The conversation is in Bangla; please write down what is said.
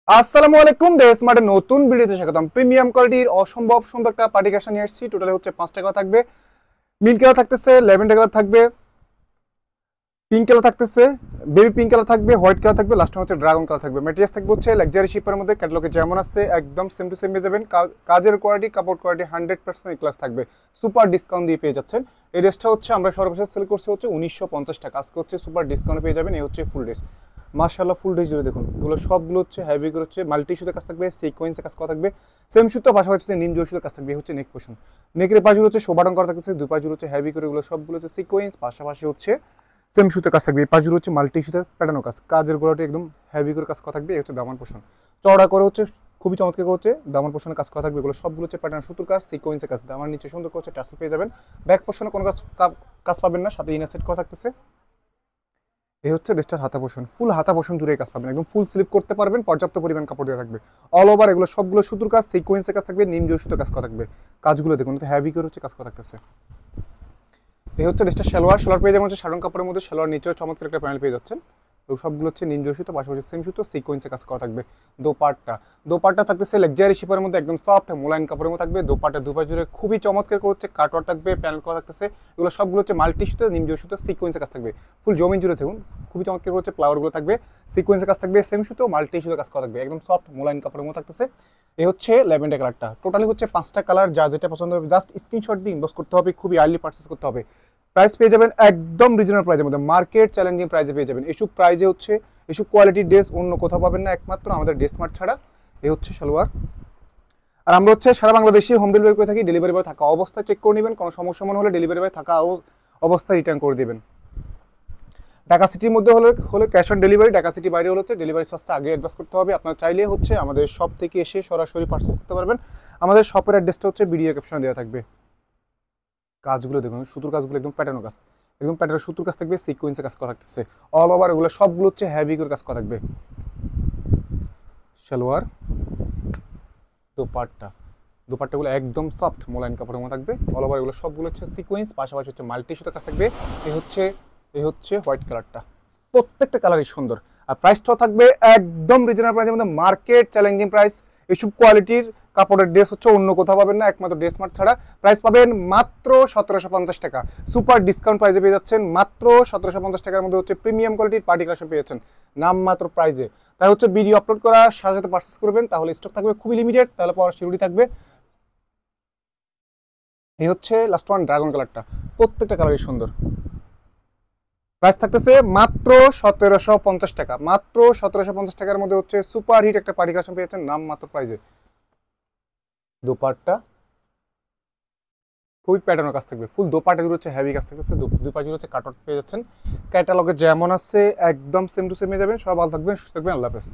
আসসালামু আলাইকুম, ডেসমার্টের নতুন ভিডিওতে স্বাগতম। প্রিমিয়াম কোয়ালিটির অসম্ভব সুন্দর একটা পার্টি কালেকশন নিয়ে এসেছি। টোটালি হচ্ছে 5টা কালার থাকবে, মিন্ট কালার থাকতেছে, ল্যাভেন্ডার কালার থাকবে, পিঙ্ক কালার থাকতেছে, বেবি পিঙ্ক কালার থাকবে, হোয়াইট কালার থাকবে, লাস্টে হচ্ছে ড্রাগন কালার থাকবে। ম্যাটেরিয়ালস থাকবে হচ্ছে লাক্সারি শিপের মধ্যে, ক্যাটালগে যেমন আছে একদম সেম টু সেম পেয়ে যাবেন। কাজের কোয়ালিটি, কাপড় কোয়ালিটি 100% ক্লাস থাকবে, সুপার ডিসকাউন্ট দিয়ে পেয়ে যাচ্ছেন। এই ড্রেসটা হচ্ছে আমরা সর্বশেষ সেল করছি হচ্ছে 1950 টাকা, আজকে হচ্ছে সুপার ডিসকাউন্ট পেয়ে যাবেন। এই হচ্ছে ফুল ড্রেস, মাশাআল্লাহ ফুল ড্রেস জুড়ে দেখুন, এগুলো সবগুলো হচ্ছে হেভি করে হচ্ছে মাল্টি সুতে কাজ থাকবে, সিকোয়েন্সে কাজ করা থাকবে, সেম সুতো পাশাপাশি হচ্ছে নিম জয় সুতো কাজ থাকবে। হচ্ছে নেক পোর্শন, নেকের পাশে হচ্ছে শোভাডং করা থাকতেছে, দুই পাশে হচ্ছে হেভি করে, এগুলো সবগুলো হচ্ছে সিকোয়েন্স, পাশাপাশি হচ্ছে সেম সুতো কাজ থাকবে। এই পাশে হচ্ছে মাল্টি সুতের প্যাটার্ন কাজ, কাজের গোড়াটি একদম হেভি করে কাজ করা থাকবে। এই হচ্ছে দামান পোর্শন, চওড়া করে হচ্ছে খুবই চমৎকার করে হচ্ছে দামান পোর্শনের কাজ করা থাকবে। এগুলো সবগুলো হচ্ছে প্যাটার্ন সুতোর কাজ, সিকোয়েন্সের কাজ, দামান নিচে সুন্দর করে হচ্ছে টাসেল পেয়ে যাবেন। ব্যাক পোর্শনে কোনো কাজ পাবেন না, সাথে ইনার সেট করা থাকতেছে। এই হচ্ছে ড্রেসটার হাতা পোর্শন, ফুল হাতা পোর্শন জুড়ে কাজ পাবেন, একদম ফুল স্লিপ করতে পারবেন, পর্যাপ্ত পরিমাণ কাপড় দেওয়া থাকবে। অল ওভার এগুলো সবগুলো সুতোর কাজ, সিকোয়েন্সের কাজ থাকবে, নিম জয় সুতো কাজ করা থাকবে। কাজগুলো দেখুন হেভি করে হচ্ছে কাজ করা থাকতেছে। এই হচ্ছে ড্রেসটা সালোয়ার পেয়ে যাবেন হচ্ছে শাড়ং কাপড়ের মধ্যে, সালোয়ার নিচেও চমৎকার একটা প্যানেল পেয়ে যাচ্ছেন। তো সবগুলো হচ্ছে নিম জয় সুতো, পাশাপাশি সেম সুতো, সিকোয়েন্সে কাজ করা থাকবে। দোপাট্টা থাকতেছে লাক্সারি শিপের মধ্যে, একদম সফট মোলায়েম কাপড়ের মধ্যে থাকবে। দোপাট্টা দুপাশ জুড়ে খুবই চমৎকার করে হচ্ছে কাটওয়ার থাকবে, প্যানেল করা থাকতেছে। এগুলো সবগুলো হচ্ছে মাল্টি সুতো, নিম জয় সুতো, সিকোয়েন্সে কাজ থাকবে। ফুল জমিন জুড়ে থাকুন, খুবই চমৎকার করে হচ্ছে ফ্লাওয়ারগুলো থাকবে, সিকোয়েন্সে কাজ থাকবে, সেম সুতো মাল্টি সুতো কাজ করা থাকবে, একদম সফট মোলায়েম কাপড়ের মধ্যে থাকতেছে। এই হচ্ছে ল্যাভেন্ডার কালারটা। টোটালি হচ্ছে 5টা কালার, যা যেটা পছন্দ হবে জাস্ট স্ক্রিনশট দিয়ে ইনবক্স করতে হবে, খুবই আর্লি পারচেস করতে হবে। প্রাইস পেয়ে যাবেন একদম রিজনেবল প্রাইসের মধ্যে, মার্কেট চ্যালেঞ্জিং প্রাইসে পেয়ে যাবেন। এসব প্রাইসে হচ্ছে এসব কোয়ালিটির ড্রেস অন্য কোথাও পাবেন না, একমাত্র আমাদের ড্রেসমার্ট ছাড়া। এই হচ্ছে সালোয়ার, আর আমরা হচ্ছে সারা বাংলাদেশে হোম ডেলিভারি করে থাকি। ডেলিভারি বয় থাকা অবস্থায় চেক করে নেবেন, কোনো সমস্যা মনে হলে ডেলিভারি বয় থাকা অবস্থায় রিটার্ন করে দেবেন। ঢাকা সিটির মধ্যে হলে cash on delivery, Dhaka city বাইরে হলে হচ্ছে ডেলিভারি চার্জটা আগে অ্যাডভান্স করতে হবে। আপনারা চাইলে হচ্ছে আমাদের শপ থেকে এসে সরাসরি পার্চেস করতে পারবেন। আমাদের শপের অ্যাড্রেসটা হচ্ছে ভিডিও ক্যাপশনে দেওয়া থাকবে। কাজগুলো দেখুন, সুতোর কাজগুলো একদম প্যাটার্ন কাজ, একদম প্যাটার্ন সুতোর কাজ থাকবে, সিকোয়েন্সে কাজ করা থাকতেছে। অল ওভার এগুলো সবগুলো হচ্ছে হেভি করে কাজ করা থাকবে। সালোয়ার, দোপাট্টাগুলো একদম সফট মোলায়েম কাপড়ের মতো থাকবে। অল ওভার এগুলো সবগুলো হচ্ছে সিকোয়েন্স, পাশাপাশি হচ্ছে মাল্টি সুতো কাজ থাকবে। এই হচ্ছে হোয়াইট কালারটা, প্রত্যেকটা কালারই সুন্দর। আর প্রাইসটাও থাকবে একদম রিজনেবল প্রাইসের মধ্যে, মার্কেট চ্যালেঞ্জিং প্রাইস। এইসব কোয়ালিটির কাপড়ের ড্রেস হচ্ছে অন্য কোথাও পাবেন না, একমাত্র ড্রেসমার্ট ছাড়া। প্রাইস পাবেন মাত্র 1750 টাকা, সুপার ডিসকাউন্ট প্রাইসে পেয়ে যাচ্ছেন। মাত্র 1750 টাকার মধ্যে হচ্ছে প্রিমিয়াম কোয়ালিটির পার্টি কালেকশন পেয়ে যাচ্ছেন নাম মাত্র প্রাইজে। তাই হচ্ছে ভিডিও আপলোড করা সাথে সাথে পারচেস করবেন, তাহলে স্টক থাকবে খুবই লিমিটেড, তাহলে পরে শিউরিটি থাকবে। এই হচ্ছে লাস্ট ওয়ান ড্রাগন কালারটা, প্রত্যেকটা কালারই সুন্দর। প্রাইস থাকতেছে মাত্র 1750 টাকা, মাত্র 1750 টাকার মধ্যে হচ্ছে সুপার হিট একটা পার্টি কালেকশন পেয়েছেন নাম মাত্র প্রাইজে। দোপাট্টা খুবই প্যাটার্নের কাজ থাকবে, ফুল দোপাট্টাগুলো হচ্ছে হেভি কাজ থাকতেছে, দুই পাশে হচ্ছে কাটওয়ার্ক পেয়ে যাচ্ছেন। ক্যাটালগে যেমন আছে একদম সেম টু সেম যাবেন। সবাই ভালো থাকবেন, সুস্থ থাকবেন, আল্লাহ হাফেজ।